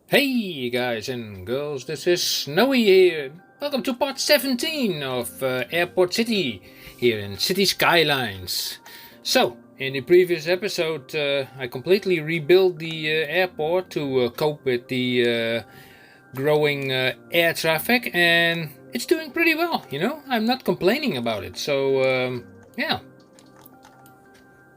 Hey guys and girls, this is Snowy here. Welcome to part 17 of Airport City here in City Skylines. So, in the previous episode I completely rebuilt the airport to cope with the growing air traffic, and it's doing pretty well, I'm not complaining about it, so yeah.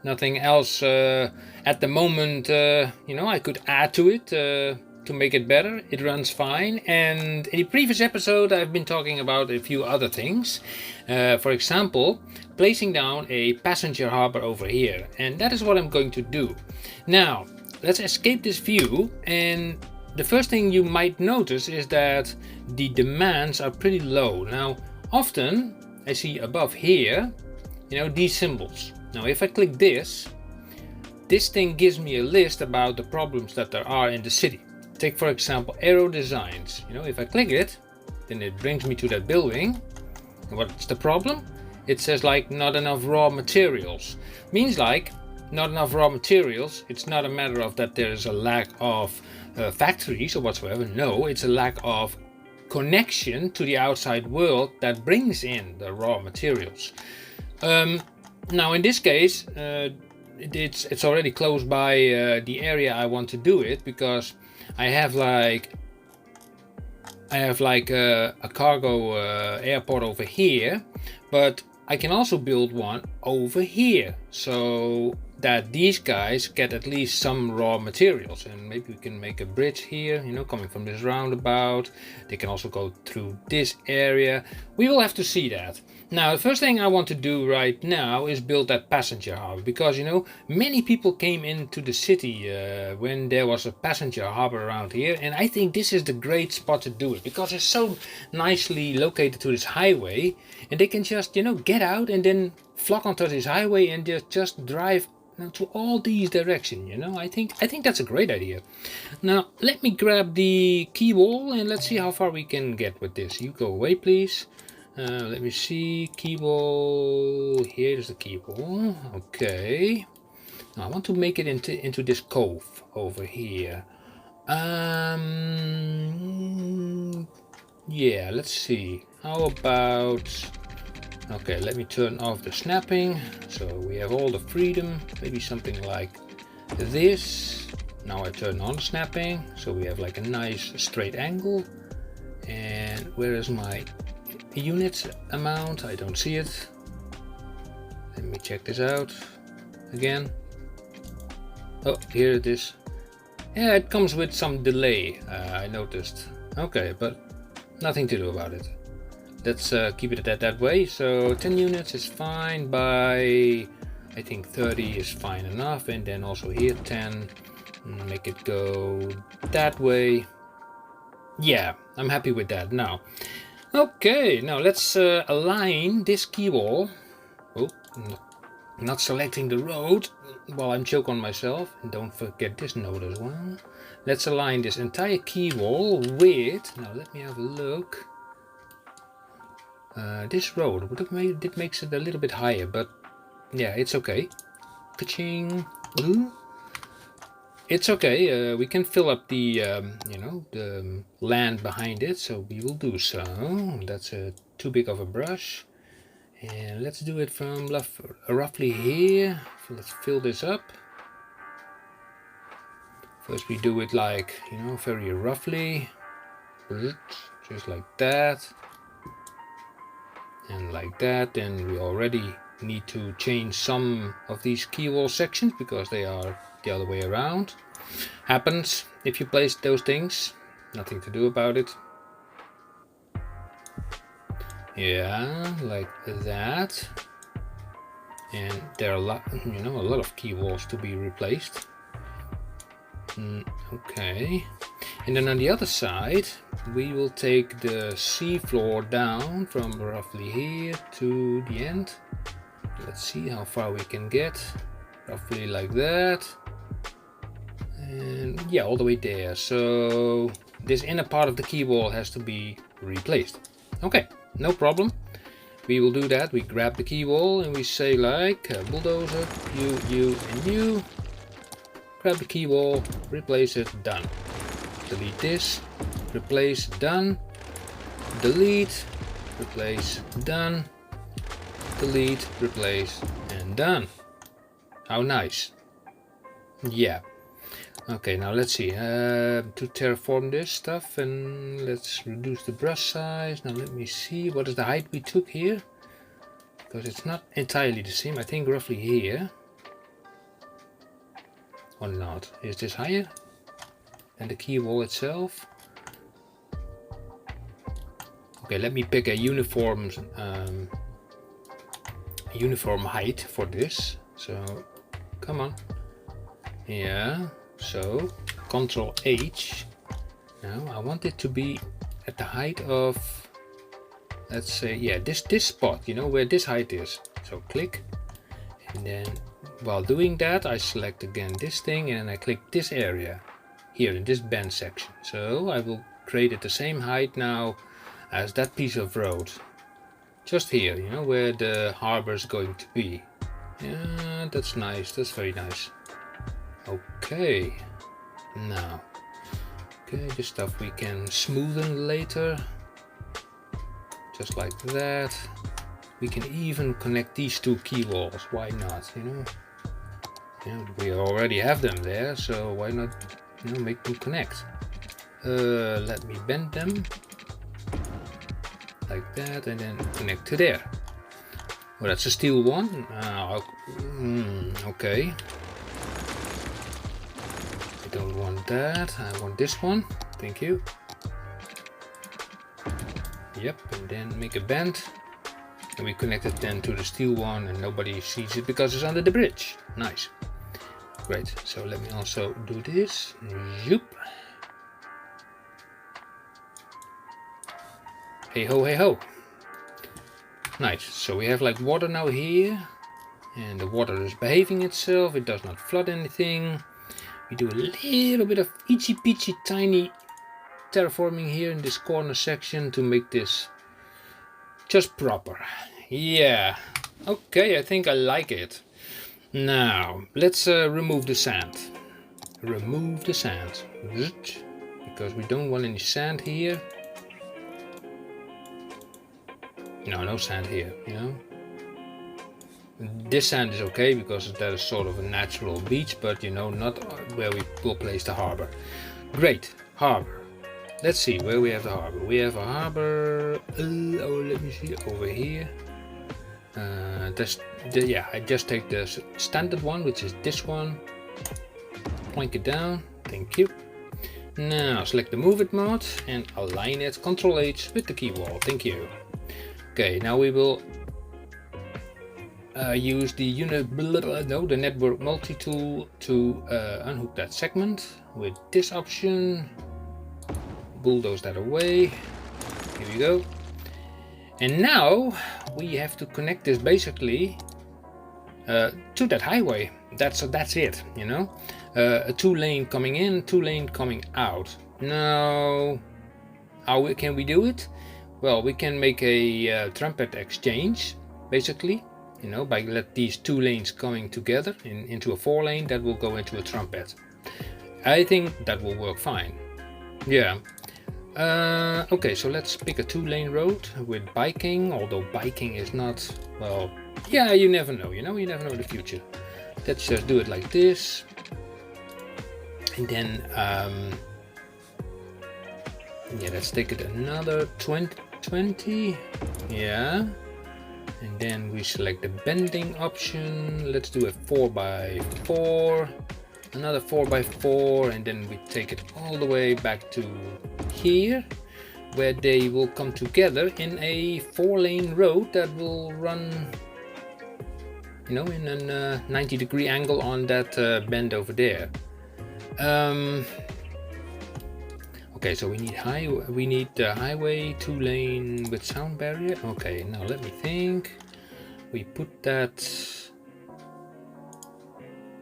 Nothing else at the moment, I could add to it to make it better. It runs fine. And in the previous episode, I've been talking about a few other things. For example, placing down a passenger harbor over here. And that is what I'm going to do. Now, let's escape this view. And the first thing you might notice is that the demands are pretty low. Now, often I see above here, these symbols. Now if I click this thing gives me a list about the problems that there are in the city. Take for example aero designs. If I click it, then it brings me to that building. And what's the problem? It says like not enough raw materials. Means like not enough raw materials. It's not a matter of that there is a lack of factories or whatsoever. No, it's a lack of connection to the outside world that brings in the raw materials. Now in this case, it's already close by the area I want to do it, because I have like a cargo airport over here, but I can also build one over here, so that these guys get at least some raw materials. And maybe we can make a bridge here, coming from this roundabout. They can also go through this area. We will have to see that. Now the first thing I want to do right now is build that passenger harbor, because many people came into the city when there was a passenger harbor around here, and I think this is the great spot to do it, because it's so nicely located to this highway, and they can just get out and then flock onto this highway and just drive to all these directions. I think that's a great idea. Now let me grab the key wall and let's see how far we can get with this. You go away please. Let me see, key wall. Here's the key wall. Okay. Now I want to make it into this cove over here. Yeah, let's see. How about... Okay, let me turn off the snapping, so we have all the freedom. Maybe something like this. Now I turn on snapping, so we have like a nice straight angle. And where is my units amount? I don't see it. Let me check this out again. Oh, here it is. Yeah, it comes with some delay, I noticed. Okay, but nothing to do about it. Let's keep it that way. So 10 units is fine. By I think 30 is fine enough, and then also here 10. Make it go that way. Yeah, I'm happy with that. Now okay, now let's align this key wall. Oh, not selecting the road while I'm choke on myself. And don't forget this node as well. Let's align this entire key wall with, now let me have a look. This road, it makes it a little bit higher, but yeah, it's okay. Ka-ching. It's okay, we can fill up the, the land behind it, so we will do so. That's too big of a brush. And let's do it from roughly here. Let's fill this up. First we do it like, very roughly. Just like that. And like that. Then we already need to change some of these key wall sections, because they are the other way around. Happens if you place those things. Nothing to do about it. Yeah, like that. And there are a lot of key walls to be replaced. Okay. And then on the other side, we will take the sea floor down from roughly here to the end. Let's see how far we can get. Roughly like that. And yeah, all the way there. So this inner part of the key wall has to be replaced. Okay, no problem. We will do that. We grab the key wall and we say like bulldozer, you, and you. Grab the key wall, replace it, done. delete this, replace, done, delete, replace, done, delete, replace, and done. How nice. Yeah. Okay, now let's see. To terraform this stuff, and let's reduce the brush size. Now let me see, what is the height we took here? Because it's not entirely the same. I think roughly here. Or not. Is this higher than the key wall itself? Okay, let me pick a uniform height for this. So, come on. Yeah, so Control H. Now I want it to be at the height of, let's say, yeah, this spot, you know, where this height is. So click, and then while doing that, I select again this thing and I click this area here in this bend section. So I will create it the same height now as that piece of road. Just here, you know, where the harbor is going to be. Yeah, that's nice. That's very nice. Okay. Now, okay, this stuff we can smoothen later. Just like that. We can even connect these two key walls. Why not? You know. Yeah, we already have them there, so why not, you know, make them connect? Let me bend them like that, and then connect to there. Oh, that's a steel one. Okay. I don't want that. I want this one. Thank you. Yep, and then make a bend. And we connect it then to the steel one, and nobody sees it because it's under the bridge. Nice. Great. So let me also do this. Zoop. Hey ho, hey ho. Nice. So we have like water now here, and the water is behaving itself. It does not flood anything. We do a little bit of itchy peachy tiny terraforming here in this corner section to make this just proper. Yeah. Okay, I think I like it. Now let's remove the sand. Remove the sand. Because we don't want any sand here. No sand here, you know. This sand is okay because that is sort of a natural beach, but you know, not where we will place the harbor. Great, harbor. Let's see where we have the harbor. We have a harbor. Oh, let me see over here. Yeah, I just take the standard one, which is this one. Plank it down. Thank you. Now select the move it mode and align it. Control H with the key wall. Thank you. Okay, now we will use the network multi-tool to unhook that segment with this option. Bulldoze that away. Here we go. And now we have to connect this basically to that highway. That's it, you know. A 2-lane coming in, 2-lane coming out. Now, how can we do it? Well, we can make a trumpet exchange, basically, you know, by let these 2 lanes coming together into a 4-lane that will go into a trumpet. I think that will work fine. Yeah. Okay, so let's pick a 2-lane road with biking, although biking is not, well, yeah, you never know, you know, you never know the future. Let's just do it like this. And then, yeah, let's take it another 20, yeah. And then we select the bending option. Let's do a 4x4, another 4x4, and then we take it all the way back to here, where they will come together in a 4-lane road that will run, you know, in a 90-degree angle on that bend over there. Okay, so we need the highway 2-lane with sound barrier. Okay, now let me think. We put that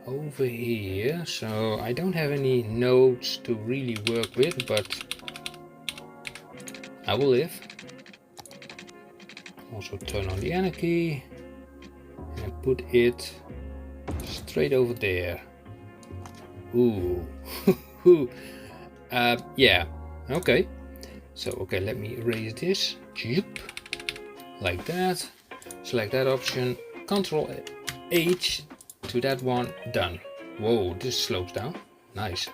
over here. So I don't have any nodes to really work with, but I will live. Also turn on the anarchy and put it straight over there. Ooh. Yeah, okay. So, okay, let me erase this. Like that. Select that option. Control H to that one. Done. Whoa, this slopes down. Nice.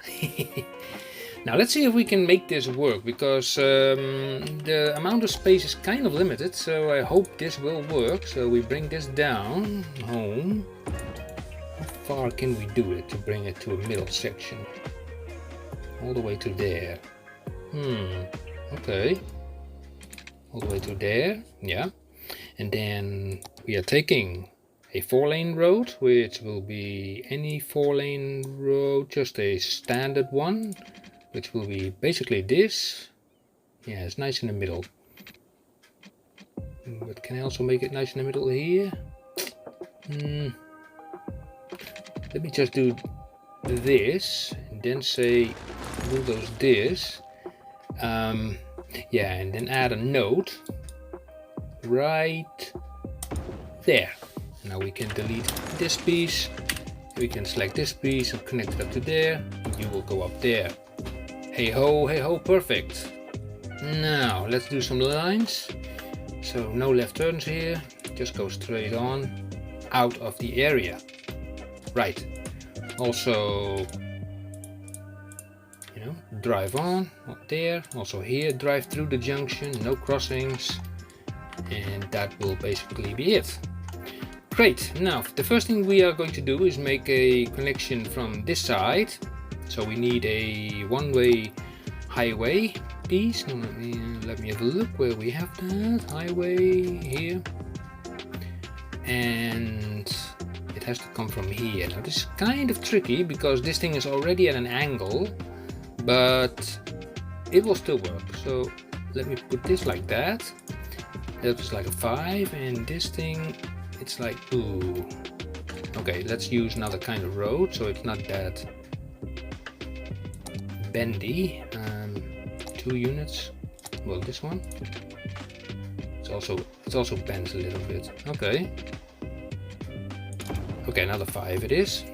Now let's see if we can make this work, because the amount of space is kind of limited, so I hope this will work. So we bring this down, home. How far can we do it to bring it to a middle section? All the way to there. Okay. All the way to there, yeah. And then we are taking a 4-lane road, which will be any 4-lane road, just a standard one, which will be basically this. Yeah, it's nice in the middle. But can I also make it nice in the middle here? Let me just do this, and then say bulldoze this. Yeah, and then add a node right there. Now we can delete this piece. We can select this piece and connect it up to there. You will go up there. Hey ho, perfect. Now let's do some lines. So no left turns here, just go straight on out of the area. Right. Also, you know, drive on up there. Also here, drive through the junction, no crossings. And that will basically be it. Great. Now the first thing we are going to do is make a connection from this side. So we need a one-way highway piece. Let me have a look where we have that highway here, and it has to come from here. Now this is kind of tricky because this thing is already at an angle, but it will still work. So let me put this like that. That was like a 5, and this thing, it's like, ooh. Okay, let's use another kind of road so it's not that bendy. 2 units. Well, this one. It's also bends a little bit. Okay. Okay, another 5 it is.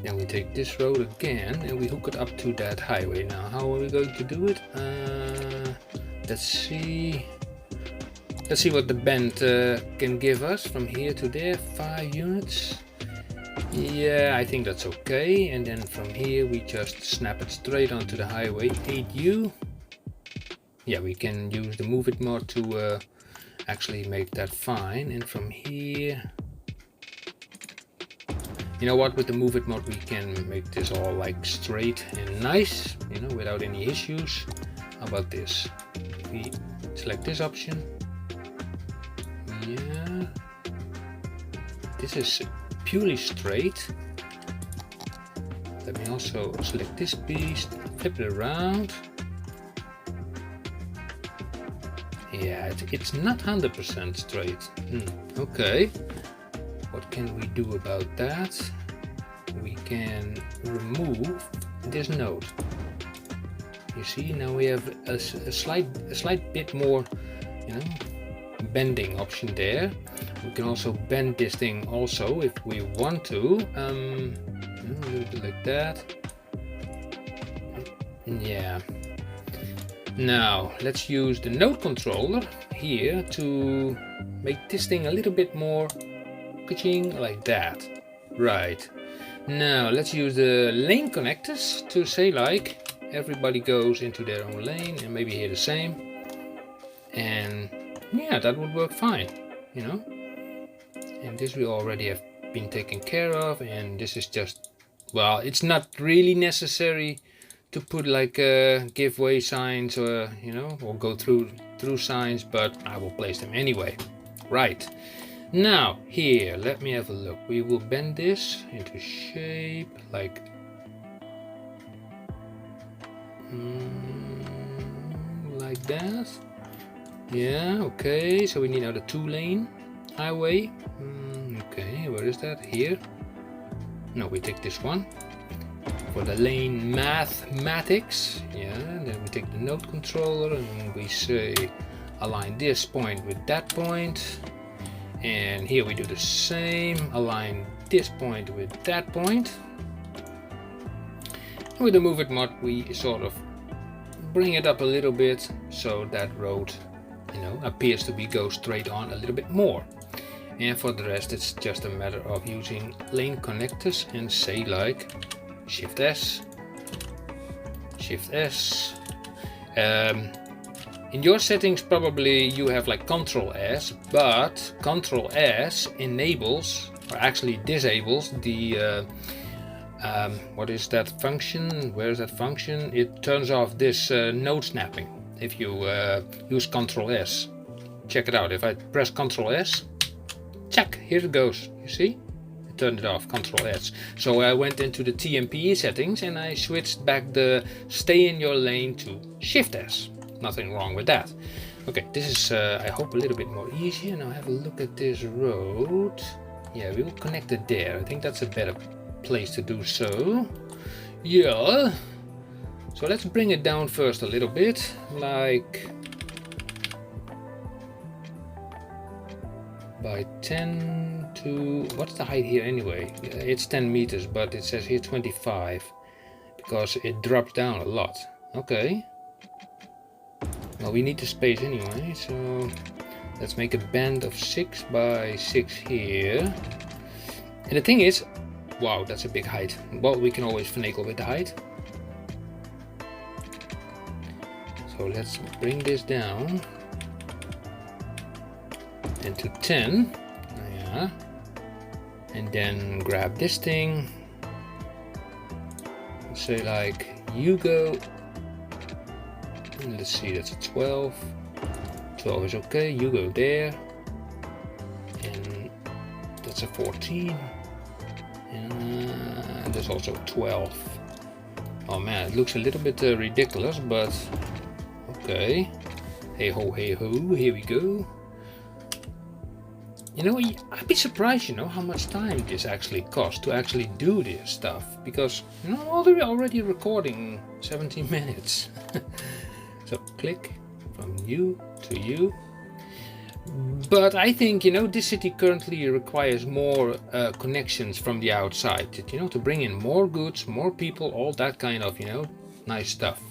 Then we take this road again and we hook it up to that highway. Now, how are we going to do it? Let's see. Let's see what the bend can give us from here to there. 5 units. Yeah, I think that's okay. And then from here we just snap it straight onto the highway. 8U. Yeah, we can use the move it mod to actually make that fine. And from here, you know what, with the move it mod we can make this all like straight and nice, you know, without any issues. How about this? We select this option. Yeah, this is purely straight. Let me also select this piece, flip it around. Yeah, it's not 100% straight. Okay, what can we do about that? We can remove this node. You see, now we have a slight bit more, you know, bending option there. We can also bend this thing also if we want to. A little bit like that. Yeah. Now let's use the node controller here to make this thing a little bit more ka-ching, like that. Right. Now let's use the lane connectors to say like everybody goes into their own lane, and maybe here the same. And yeah, that would work fine, you know. And this we already have been taken care of, and this is just, well, it's not really necessary to put like giveaway signs or, you know, or go through signs, but I will place them anyway. Right. Now here, let me have a look. We will bend this into shape like like that. Yeah, okay, so we need now the 2-lane highway. Okay, where is that? Here? No, we take this one. For the lane mathematics, yeah, then we take the node controller and we say align this point with that point. And here we do the same, align this point with that point. With the move it mod, we sort of bring it up a little bit so that road, you know, appears to be go straight on a little bit more. And for the rest, it's just a matter of using lane connectors and say like Shift S, Shift S. In your settings, probably you have like Control S, but Control S enables or actually disables the what is that function? Where is that function? It turns off this node snapping if you use Control S. Check it out. If I press Control S, check, here it goes. You see? I turned it off, Control S. So I went into the TMPE settings and I switched back the stay in your lane to Shift S. Nothing wrong with that. Okay, this is I hope a little bit more easier. Now have a look at this road. Yeah, we will connect it there. I think that's a better place to do so. Yeah. So let's bring it down first a little bit, like by 10 to, what's the height here anyway? It's 10 meters, but it says here 25 because it drops down a lot. Okay. Well, we need the space anyway, so let's make a band of 6 by 6 here. And the thing is, wow, that's a big height. Well, we can always finagle with the height. So let's bring this down into 10. Yeah. And then grab this thing. Say like, you go. And let's see, that's a 12. 12 is okay, you go there. And that's a 14. And there's also 12. Oh man, it looks a little bit ridiculous, but okay. Hey ho, here we go. You know, I'd be surprised, you know, how much time this actually costs to actually do this stuff. Because, you know, we're already recording 17 minutes. So click from you to you. But I think, you know, this city currently requires more connections from the outside, you know, to bring in more goods, more people, all that kind of, you know, nice stuff.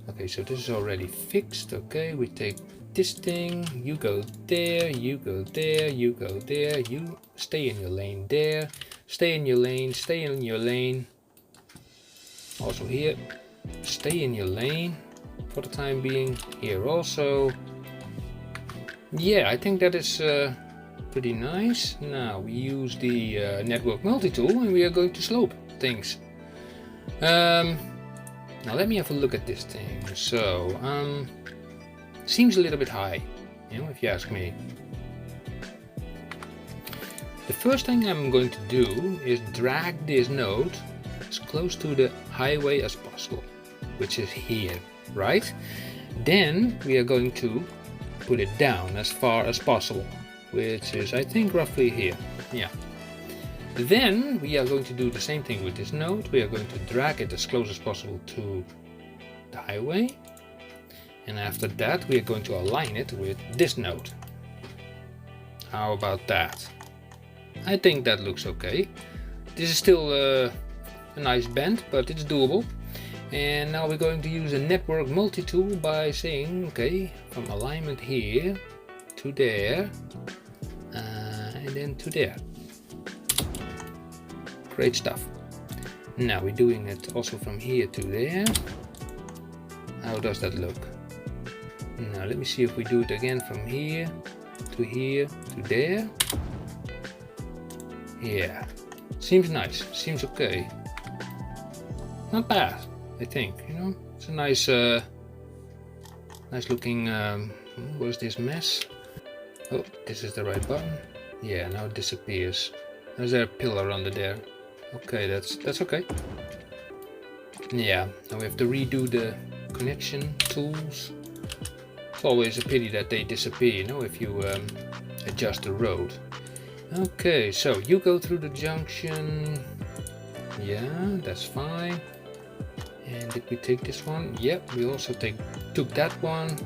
Okay, so this is already fixed. Okay, we take this thing, you go there, you go there, you go there, you stay in your lane there, stay in your lane, stay in your lane. Also here, stay in your lane for the time being. Here also. Yeah, I think that is pretty nice. Now we use the network multi-tool and we are going to slope things. Now let me have a look at this thing. So, seems a little bit high, you know, if you ask me. The first thing I'm going to do is drag this node as close to the highway as possible, which is here, right? Then we are going to put it down as far as possible, which is I think roughly here. Yeah. Then we are going to do the same thing with this node. We are going to drag it as close as possible to the highway. And after that we are going to align it with this node. How about that? I think that looks okay. This is still a nice bend, but it's doable. And now we're going to use a network multi-tool by saying, okay, from alignment here to there, and then to there. Great stuff. Now we're doing it also from here to there. How does that look? Now let me see if we do it again from here to there. Yeah, seems nice, seems okay. Not bad. I think, you know, it's a nice, nice looking, what is this mess? Oh, this is the right button. Yeah, now it disappears. Is there a pillar under there? Okay, that's okay. Yeah, now we have to redo the connection tools. It's always a pity that they disappear, you know, if you adjust the road. Okay, so you go through the junction. Yeah, that's fine. And did we take this one? Yep, we also took that one.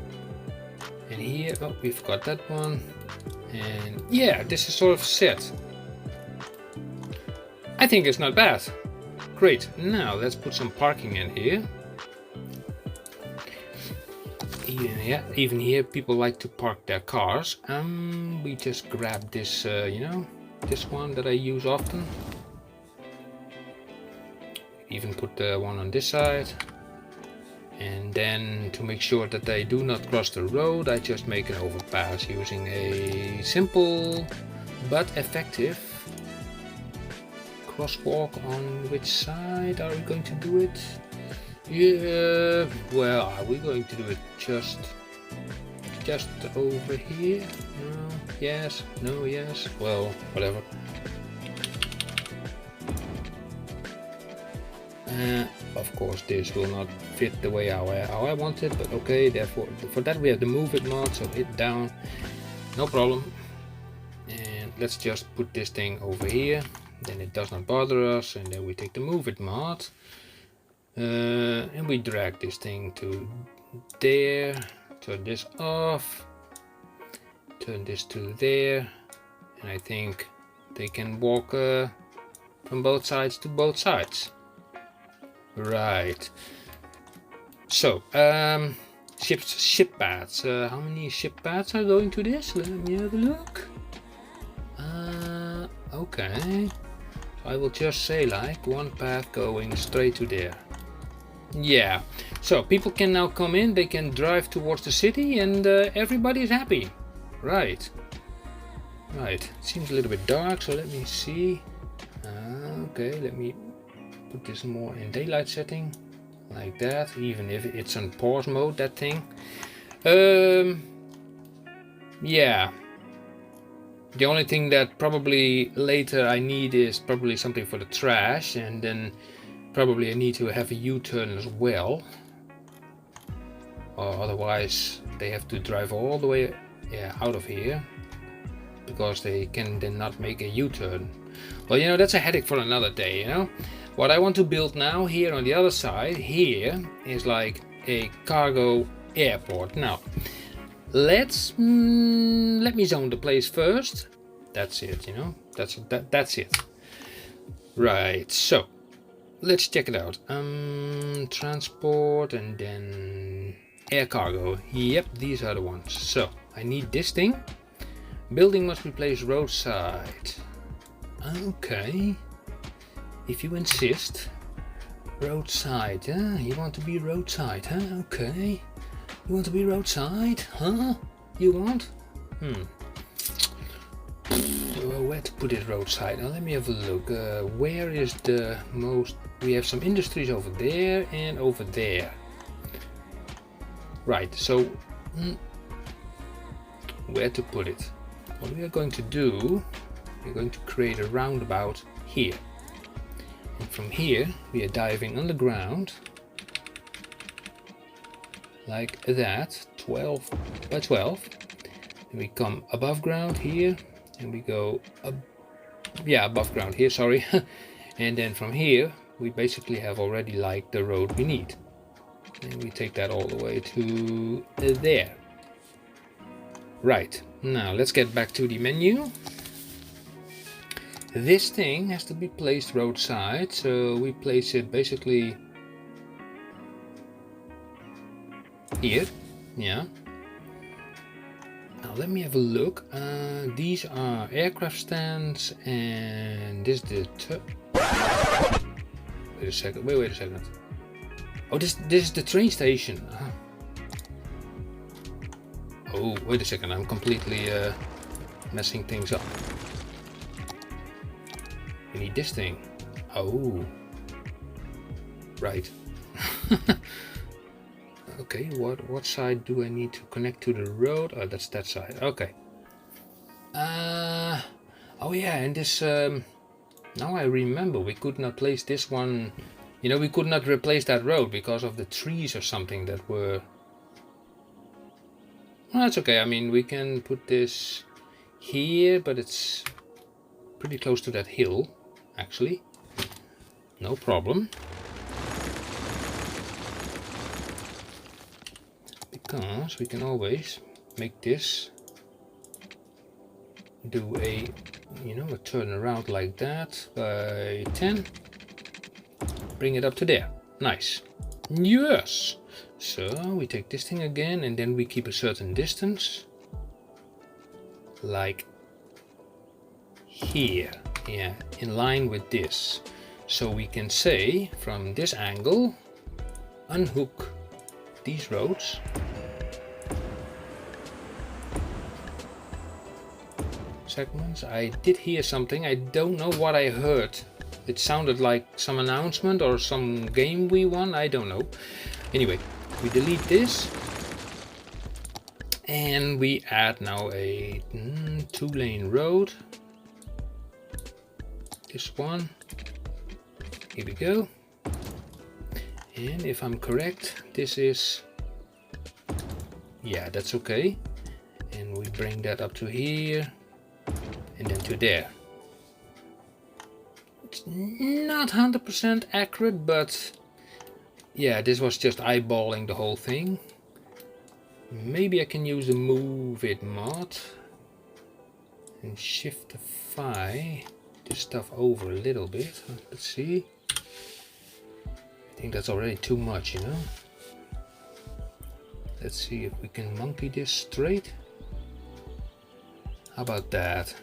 And here, oh, we forgot that one. And yeah, this is sort of set. I think it's not bad. Great, now let's put some parking in here. Even here people like to park their cars. We just grab this, this one that I use often. Even put the one on this side. And then to make sure that they do not cross the road, I just make an overpass using a simple but effective crosswalk. On which side are we going to do it? Yeah, well, are we going to do it just over here? No, yes, no, yes, well, whatever. Of course this will not fit the way how I want it, but okay, therefore for that we have the move it mod, so hit down, no problem. And let's just put this thing over here, then it does not bother us, and then we take the move it mod. And we drag this thing to there, turn this off, turn this to there, and I think they can walk from both sides to both sides. Right. So, ship paths. How many ship paths are going to this? Let me have a look. Okay. So I will just say like one path going straight to there. Yeah. So people can now come in. They can drive towards the city, and everybody is happy. Right. Right. It seems a little bit dark, so let me see. Okay. Let me put this more in daylight setting, like that, even if it's on pause mode, that thing. Yeah. The only thing that probably later I need is probably something for the trash, and then probably I need to have a U-turn as well. Or otherwise they have to drive all the way out of here, because they can then not make a U-turn. Well, that's a headache for another day, What I want to build now here on the other side here is like a cargo airport. Now, let me zone the place first. That's it, that's it. Right, so let's check it out. Transport and then air cargo. Yep, these are the ones. So I need this thing. Building must be placed roadside. Okay. If you insist. Roadside, huh? You want to be roadside, huh? Okay. You want to be roadside, huh? You want? Where to put it roadside? Now let me have a look. Where is the most? We have some industries over there and over there. Right, so where to put it? What we are going to do, we're going to create a roundabout here. And from here we are diving underground like that, 12 by 12. And we come above ground here, and we go above ground here, sorry. And then from here we basically have already like the road we need, and we take that all the way to there. Right, now let's get back to the menu. This thing has to be placed roadside, so we place it basically here. Yeah. Now let me have a look. These are aircraft stands, and this is the wait a second. Wait a second. Oh, this is the train station. Oh, wait a second. I'm completely messing things up. We need this thing. Oh, right. Okay, what side do I need to connect to the road? Oh, that's that side. Okay. Oh yeah, and this. Now I remember, we could not place this one. We could not replace that road because of the trees or something that were. Well, that's okay. I mean, we can put this here, but it's pretty close to that hill, actually. No problem. Because we can always make this do a turn around like that by 10. bring it up to there. Nice. Yes. So we take this thing again, and then we keep a certain distance. Like here. Yeah, in line with this. So we can say from this angle, unhook these roads. Segments. I did hear something. I don't know what I heard. It sounded like some announcement or some game we won. I don't know. Anyway, we delete this. And we add now a 2-lane road. This one. Here we go. And if I'm correct, this is... Yeah, that's okay. And we bring that up to here. And then to there. It's not 100% accurate, but... Yeah, this was just eyeballing the whole thing. Maybe I can use the move it mod. And shiftify this stuff over a little bit. Let's see. I think that's already too much, you know. Let's see if we can monkey this straight. How about that?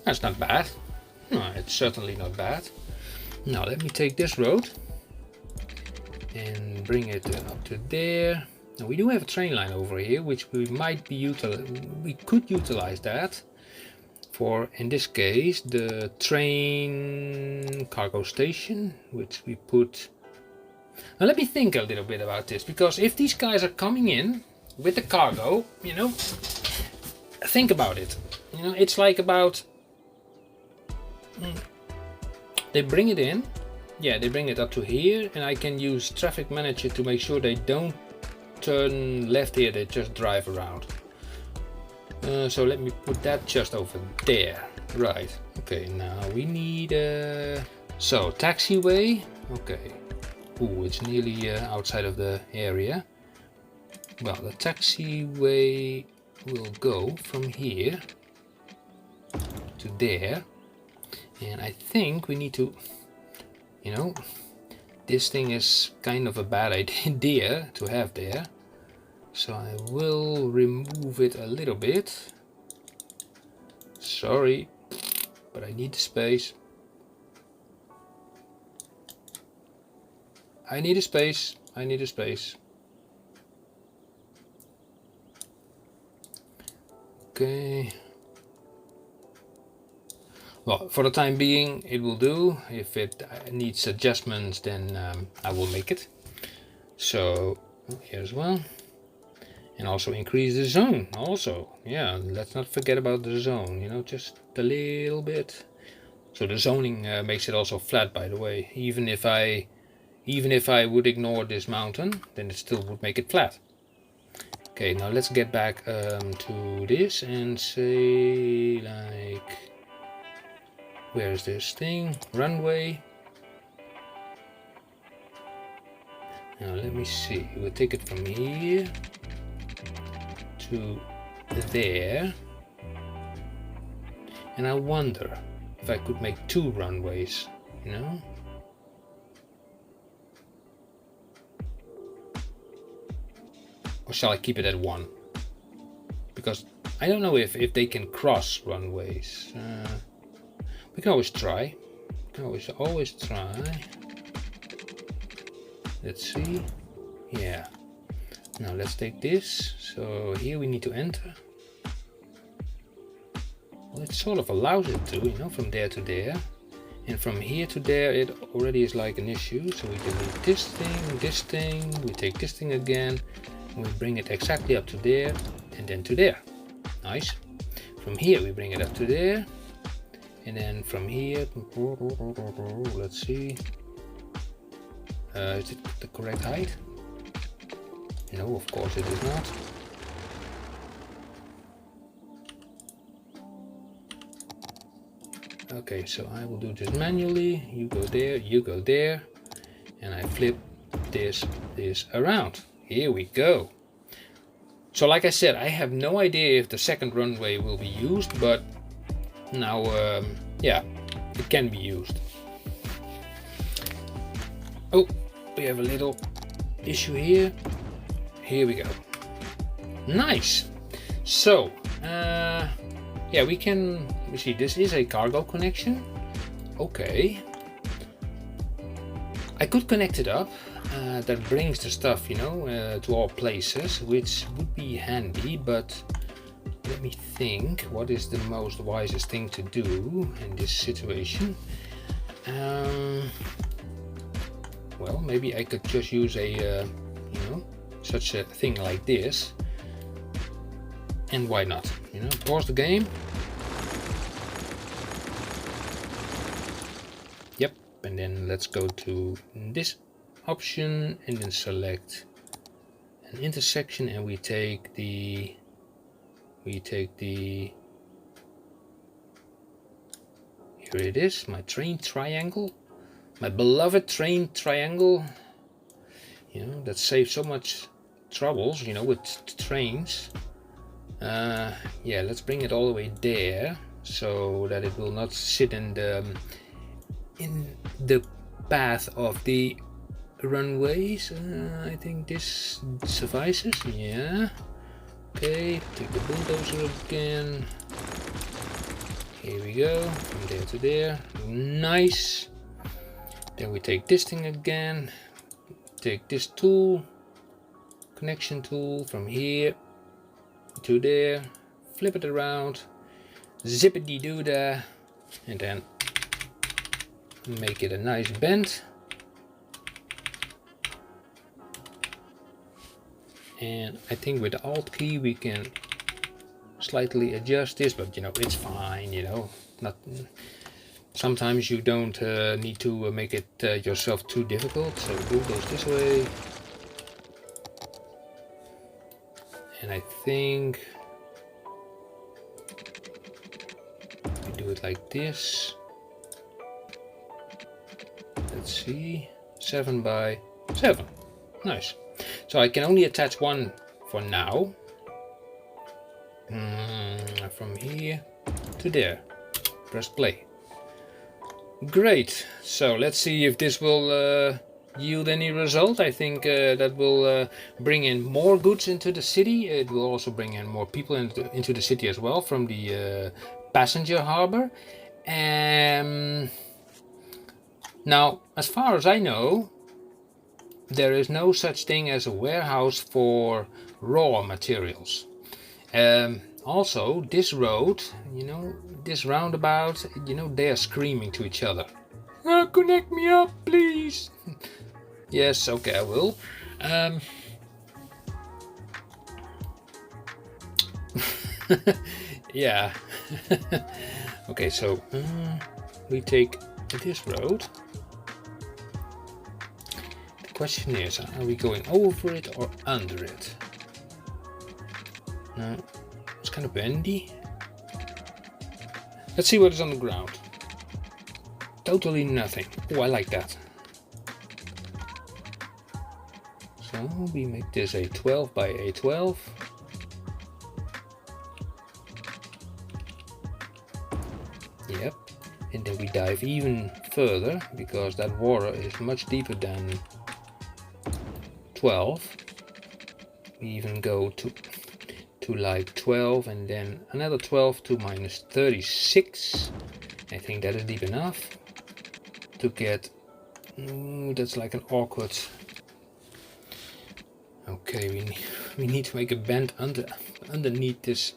That's not bad. No, it's certainly not bad. Now let me take this road and bring it up to there. Now we do have a train line over here, which we might be we could utilize that for, in this case, the train cargo station, which we put. Now let me think a little bit about this, because if these guys are coming in with the cargo, you know, think about it. You know, it's like about they bring it in, yeah, they bring it up to here, and I can use traffic manager to make sure they don't turn left here, they just drive around. So let me put that just over there. Right, okay, now we need so taxiway. Okay, ooh, it's nearly outside of the area. Well, the taxiway will go from here to there, and I think we need to, you know, this thing is kind of a bad idea to have there, so I will remove it a little bit. Sorry, but I need the space. I need a space. I need a space. Okay. Well, for the time being, it will do. If it needs adjustments, then I will make it. So here as well. And also increase the zone. Also, yeah, let's not forget about the zone. You know, just a little bit. So the zoning makes it also flat, by the way. Even if I would ignore this mountain, then it still would make it flat. Okay, now let's get back to this and say, like, where is this thing? Runway. Now let me see. We'll take it from here to there. And I wonder if I could make 2 runways, you know? Or shall I keep it at 1? Because I don't know if they can cross runways. We can always try. We can always try. Let's see. Yeah. Now let's take this. So here we need to enter. Well, it sort of allows it to, you know, from there to there. And from here to there, it already is like an issue. So we delete this thing, we take this thing again. We bring it exactly up to there, and then to there. Nice. From here we bring it up to there, and then from here, let's see, is it the correct height? No, of course it is not. Okay, so I will do this manually. You go there, and I flip this around. Here we go. So like I said, I have no idea if the second runway will be used, but now, yeah, it can be used. Oh, we have a little issue here. Here we go. Nice. So, yeah, we can. Let me see. This is a cargo connection. Okay. I could connect it up. That brings the stuff, to all places, which would be handy. But let me think. What is the most wisest thing to do in this situation? Well, maybe I could just use a, such a thing like this. And why not? Pause the game. Yep, and then let's go to this option and then select an intersection, and we take the. Here it is, my train triangle. My beloved train triangle, that saves so much troubles, with trains. Yeah, let's bring it all the way there so that it will not sit in the path of the runways. I think this suffices. Yeah. Okay, take the bulldozer again. Here we go, from there to there. Nice. Then we take this thing again, take this tool, connection tool, from here to there, flip it around, zippity doo dah, and then make it a nice bend. And I think with the Alt key we can slightly adjust this, but it's fine, not. Sometimes you don't need to make it yourself too difficult, so wheel goes this way. And I think we do it like this. Let's see, 7 by 7. Nice. So I can only attach one for now. From here to there. Press play. Great, so let's see if this will yield any result. I think that will bring in more goods into the city. It will also bring in more people into the city as well from the passenger harbor. Now, as far as I know, there is no such thing as a warehouse for raw materials. Also, this road, this roundabout, they are screaming to each other. Connect me up, please. Yes, okay, I will. Yeah. Okay, so we take this road. The question is, are we going over it or under it? No. It's kind of bendy. Let's see what is on the ground. Totally nothing. Oh, I like that. So we make this a 12 by a 12. Yep. And then we dive even further because that water is much deeper than 12. We even go to like 12 and then another 12 to minus 36. I think that is deep enough to get. That's like an awkward. Okay, we need to make a bend underneath this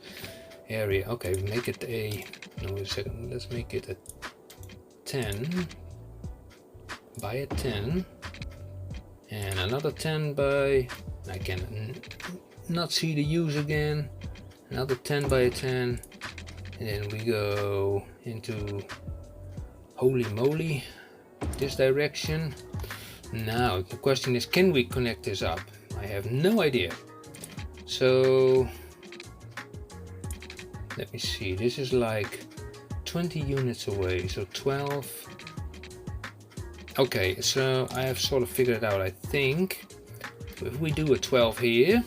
area. Okay, we make it a. No, wait a second. Let's make it a 10 by a 10 and another 10 by. I can not see the U's again. Another 10 by a 10, and then we go into holy moly this direction. Now the question is, can we connect this up? I have no idea. So let me see, this is like 20 units away, so 12. Okay, so I have sort of figured it out. I think if we do a 12 here,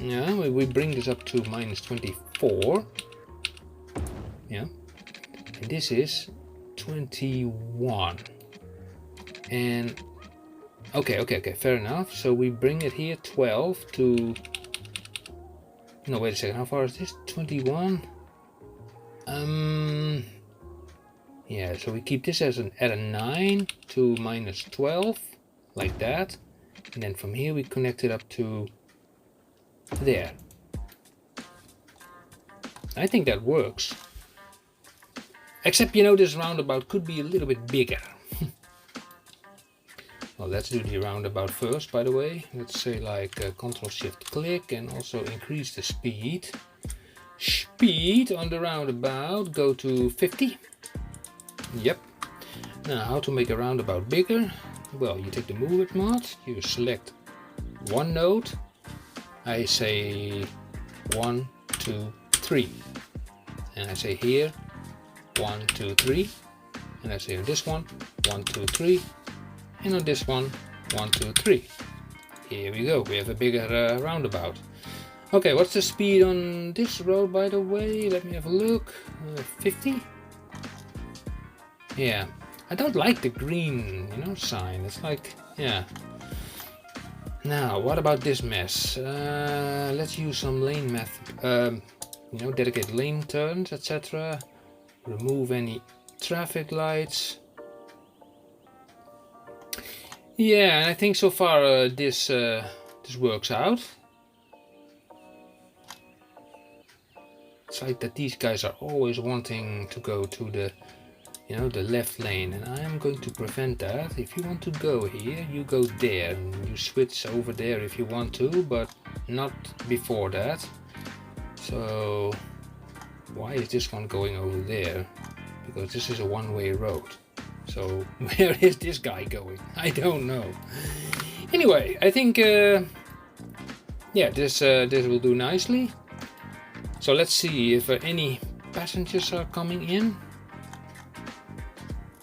yeah, we bring this up to minus 24. Yeah, and this is 21. And Okay, fair enough. So we bring it here 12 to... No, wait a second, how far is this? 21? Yeah, so we keep this as at a 9 to minus 12, like that. And then from here we connect it up to there. I think that works. Except, you know, this roundabout could be a little bit bigger. Well, let's do the roundabout first, by the way. Let's say like Ctrl-Shift-Click and also increase the speed. Speed on the roundabout, go to 50. Yep. Now, how to make a roundabout bigger? Well, you take the Move It mod, you select one node. I say 1, 2, 3. And I say here 1, 2, 3. And I say on this one 1, 2, 3. And on this one 1, 2, 3. Here we go, we have a bigger roundabout. Okay, what's the speed on this road, by the way? Let me have a look. 50? Yeah, I don't like the green, you know, sign. It's like, yeah. Now, what about this mess? Let's use some lane method. You know, dedicate lane turns, etc. Remove any traffic lights. Yeah, and I think so far this works out. It's like that these guys are always wanting to go to the, you know, the left lane, and I am going to prevent that. If you want to go here, you go there, and you switch over there if you want to, but not before that. So why is this one going over there? Because this is a one-way road. So where is this guy going? I don't know. Anyway, I think yeah, this will do nicely. So let's see if any passengers are coming in.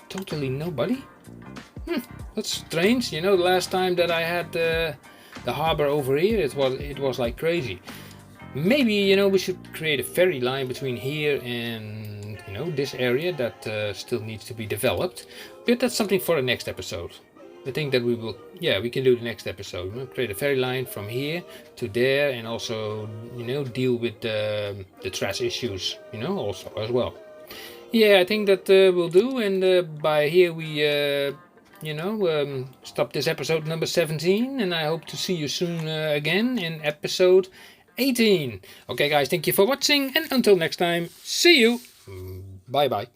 Totally nobody. That's strange. You know, the last time that I had the harbor over here, it was like crazy. Maybe, you know, we should create a ferry line between here and, you know, this area that still needs to be developed. But that's something for the next episode. I think that we can do the next episode. You know, create a ferry line from here to there, and also, you know, deal with the trash issues, you know, also as well. Yeah, I think that will do. And by here we, you know, stop this episode number 17. And I hope to see you soon again in episode 18. Okay, guys, thank you for watching. And until next time, see you. Bye bye.